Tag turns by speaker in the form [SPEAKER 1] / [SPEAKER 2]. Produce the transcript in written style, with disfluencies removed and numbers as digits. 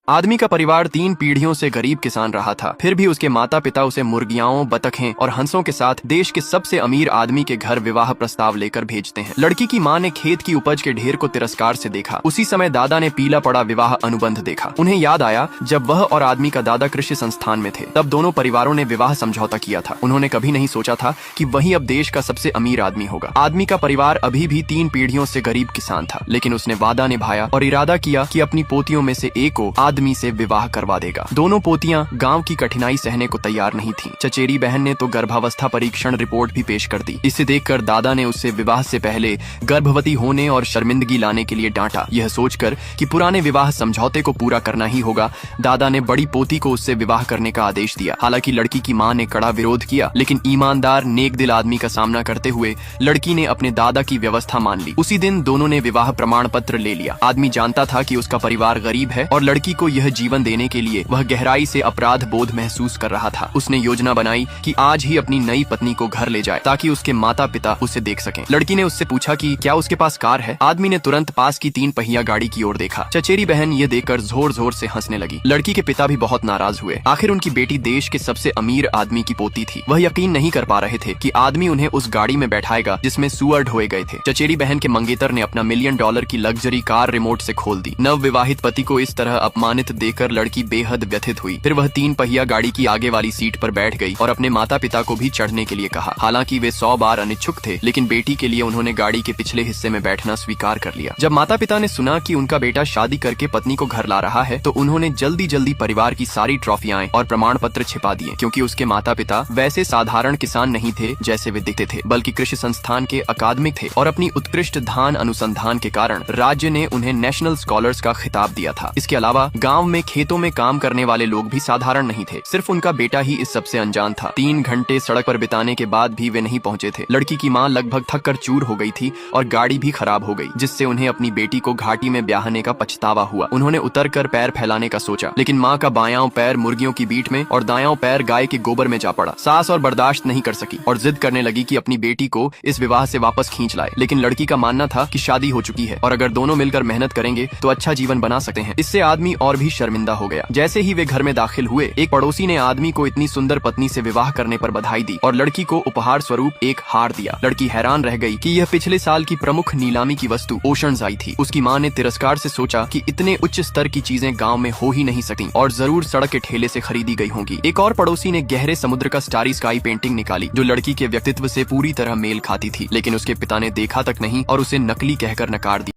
[SPEAKER 1] आदमी का परिवार 3 पीढ़ियों से गरीब किसान रहा था। फिर भी उसके माता पिता उसे मुर्गियाओं, बतखें और हंसों के साथ देश के सबसे अमीर आदमी के घर विवाह प्रस्ताव लेकर भेजते हैं। लड़की की मां ने खेत की उपज के ढेर को तिरस्कार से देखा। उसी समय दादा ने पीला पड़ा विवाह अनुबंध देखा। उन्हें याद आया जब वह और आदमी का दादा कृषि संस्थान में थे, तब दोनों परिवारों ने विवाह समझौता किया था। उन्होंने कभी नहीं सोचा था कि वही अब देश का सबसे अमीर आदमी होगा। आदमी का परिवार अभी भी 3 पीढ़ियों से गरीब किसान था, लेकिन उसने वादा निभाया और इरादा किया कि अपनी पोतियों में से एक को आदमी से विवाह करवा देगा। दोनों पोतियां गांव की कठिनाई सहने को तैयार नहीं थीं। चचेरी बहन ने तो गर्भावस्था परीक्षण रिपोर्ट भी पेश कर दी। इसे देखकर दादा ने उससे विवाह से पहले गर्भवती होने और शर्मिंदगी लाने के लिए डांटा। यह सोचकर कि पुराने विवाह समझौते को पूरा करना ही होगा, दादा ने बड़ी पोती को उससे विवाह करने का आदेश दिया। हालांकि लड़की की मां ने कड़ा विरोध किया, लेकिन ईमानदार नेक दिल आदमी का सामना करते हुए लड़की ने अपने दादा की व्यवस्था मान ली। उसी दिन दोनों ने विवाह प्रमाण पत्र ले लिया। आदमी जानता था कि उसका परिवार गरीब है और लड़की को यह जीवन देने के लिए वह गहराई से अपराध बोध महसूस कर रहा था। उसने योजना बनाई कि आज ही अपनी नई पत्नी को घर ले जाए ताकि उसके माता पिता उसे देख सकें। लड़की ने उससे पूछा कि क्या उसके पास कार है। आदमी ने तुरंत पास की 3 पहिया गाड़ी की ओर देखा। चचेरी बहन ये देखकर जोर जोर से हंसने लगी। लड़की के पिता भी बहुत नाराज हुए। आखिर उनकी बेटी देश के सबसे अमीर आदमी की पोती थी। वह यकीन नहीं कर पा रहे थे कि आदमी उन्हें उस गाड़ी में बैठाएगा जिसमें सुअर ढोए गए थे। चचेरी बहन के मंगेतर ने अपना $1 मिलियन की लग्जरी कार रिमोट से खोल दी। नव विवाहित पति को इस तरह अपमानित देखकर लड़की बेहद व्यथित हुई। फिर वह 3 पहिया गाड़ी की आगे वाली सीट पर बैठ गई और अपने माता पिता को भी चढ़ने के लिए कहा। हालांकि वे 100 बार अनिच्छुक थे, लेकिन बेटी के लिए उन्होंने गाड़ी के पिछले हिस्से में बैठना स्वीकार कर लिया। जब माता पिता ने सुना कि उनका बेटा शादी करके पत्नी को घर ला रहा है, तो उन्होंने जल्दी जल्दी परिवार की सारी ट्रॉफियां और प्रमाण पत्र छिपा दिए, क्योंकि उसके माता पिता वैसे साधारण किसान नहीं थे जैसे वे दिखते थे, बल्कि कृषि संस्थान के अकादमिक थे और अपनी उत्कृष्ट धान अनुसंधान के कारण राज्य ने उन्हें नेशनल स्कॉलर्स का खिताब दिया था। इसके अलावा गाँव में खेतों में काम करने वाले लोग भी साधारण नहीं थे। सिर्फ उनका बेटा ही इस सबसे अनजान था। 3 घंटे सड़क पर बिताने के बाद भी वे नहीं पहुंचे थे। लड़की की मां लगभग थक कर चूर हो गई थी और गाड़ी भी खराब हो गई, जिससे उन्हें अपनी बेटी को घाटी में ब्याहने का पछतावा हुआ। उन्होंने उतरकर पैर फैलाने का सोचा, लेकिन मां का बायां पैर मुर्गियों की बीट में और दायां पैर गाय के गोबर में जा पड़ा। सास और बर्दाश्त नहीं कर सकी और जिद करने लगी कि अपनी बेटी को इस विवाह से वापस खींच लाए। लेकिन लड़की का मानना था कि शादी हो चुकी है और अगर दोनों मिलकर मेहनत करेंगे तो अच्छा जीवन बना सकते हैं। इससे आदमी और भी शर्मिंदा हो गया। जैसे ही वे घर में दाखिल हुए, एक पड़ोसी ने आदमी को इतनी सुंदर पत्नी से विवाह करने पर बधाई दी और लड़की को उपहार स्वरूप एक हार दिया। लड़की हैरान रह गई कि यह पिछले साल की प्रमुख नीलामी की वस्तु ओशंस आई थी। उसकी मां ने तिरस्कार से सोचा कि इतने उच्च स्तर की चीजें गांव में हो ही नहीं सकती और जरूर सड़क के ठेले से खरीदी गई होंगी। एक और पड़ोसी ने गहरे समुद्र का स्टारी स्काई पेंटिंग निकाली, जो लड़की के व्यक्तित्व से पूरी तरह मेल खाती थी, लेकिन उसके पिता ने देखा तक नहीं और उसे नकली कहकर नकार दिया।